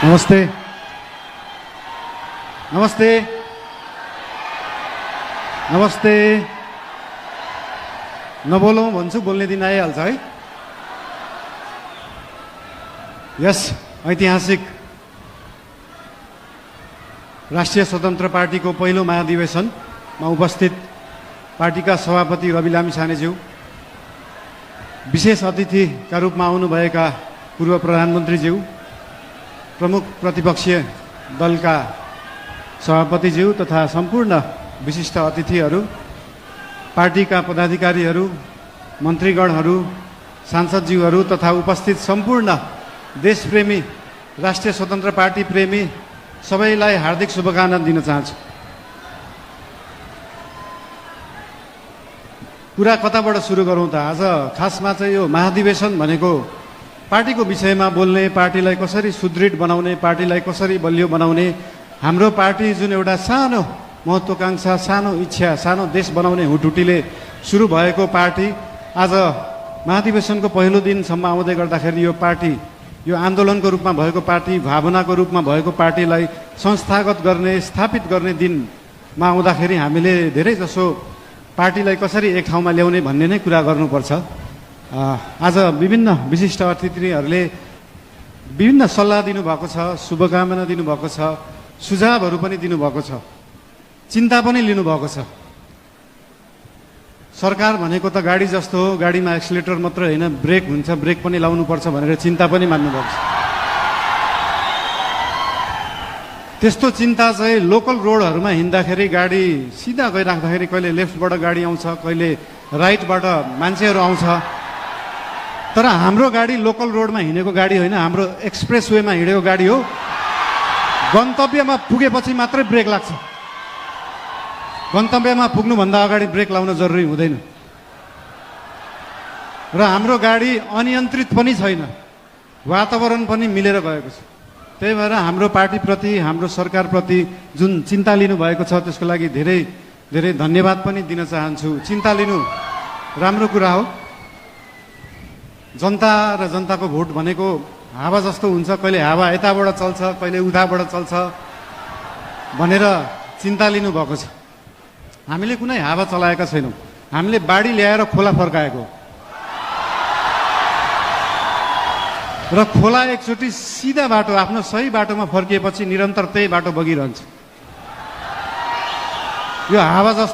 नमस्ते नमस्ते नमस्ते नबोलौँ भन्छु, बोल्ने दिन आइहाल्छ है। यस ऐतिहासिक राष्ट्रिय स्वतन्त्र पार्टीको पहिलो महाधिवेशनमा उपस्थित पार्टीका सभापति रवि लामिछानेज्यू, विशेष अतिथिका रूपमा आउनुभएका पूर्व प्रधानमन्त्रीज्यू, प्रमुख प्रतिपक्षीय दलका सभापतिज्यू तथा सम्पूर्ण विशिष्ट अतिथिहरू, पार्टीका पदाधिकारीहरू, मन्त्रीगणहरू, सांसदज्यूहरू तथा उपस्थित सम्पूर्ण देशप्रेमी राष्ट्रिय स्वतन्त्र पार्टी प्रेमी सबैलाई हार्दिक शुभकामना दिन चाहन्छु। कुरा कताबाट सुरु गरौँ त? आज खासमा चाहिँ यो महाधिवेशन भनेको पार्टीको विषयमा बोल्ने, पार्टीलाई कसरी सुदृढ बनाउने, पार्टीलाई कसरी बलियो बनाउने, हाम्रो पार्टी जुन एउटा सानो महत्त्वाकांक्षा, सानो इच्छा, सानो देश बनाउने हुटुटीले सुरु भएको पार्टी आज महाधिवेशनको पहिलो दिनसम्म आउँदै गर्दाखेरि यो पार्टी, यो आन्दोलनको रूपमा भएको पार्टी, भावनाको रूपमा भएको पार्टीलाई संस्थागत गर्ने, स्थापित गर्ने दिनमा आउँदाखेरि हामीले धेरै जसो पार्टीलाई कसरी एक ठाउँमा ल्याउने भन्ने नै कुरा गर्नुपर्छ। आज विभिन्न विशिष्ट अतिथिहरूले विभिन्न सल्लाह दिनुभएको छ, शुभकामना दिनुभएको छ, सुझावहरू पनि दिनुभएको छ, चिन्ता पनि लिनुभएको छ। सरकार भनेको त गाडी जस्तो हो, गाडीमा एक्सिलेटर मात्र होइन, ब्रेक हुन्छ, ब्रेक पनि लाउनुपर्छ भनेर चिन्ता पनि मान्नुभएको छ। त्यस्तो चिन्ता चाहिँ लोकल रोडहरूमा हिँड्दाखेरि गाडी सिधा गइराख्दाखेरि कहिले लेफ्टबाट गाडी आउँछ, कहिले राइटबाट मान्छेहरू आउँछ, तर हाम्रो गाडी लोकल रोडमा हिँडेको गाडी होइन, हाम्रो एक्सप्रेस वेमा हिँडेको गाडी हो। गन्तव्यमा पुगेपछि मात्रै ब्रेक लाग्छ, गन्तव्यमा पुग्नुभन्दा अगाडि ब्रेक लाउन जरुरी हुँदैन। र हाम्रो गाडी अनियन्त्रित पनि छैन, वातावरण पनि मिलेर गएको छ। त्यही भएर हाम्रो पार्टीप्रति, हाम्रो सरकारप्रति जुन चिन्ता लिनुभएको छ त्यसको लागि धेरै धेरै धन्यवाद पनि दिन चाहन्छु। चिन्ता लिनु राम्रो कुरा हो। जनता र जनताको भोट भनेको हावा जस्तो हुन्छ, कहिले हावा यताबाट चल्छ, कहिले उताबाट चल्छ भनेर चिन्ता लिनुभएको छ। हामीले कुनै हावा चलाएका छैनौँ, हामीले बाढी ल्याएर खोला फर्काएको र खोला एकचोटि सिधा बाटो, आफ्नो सही बाटोमा फर्किएपछि निरन्तर त्यही बाटो बगिरहन्छ। यो हावा जस्तो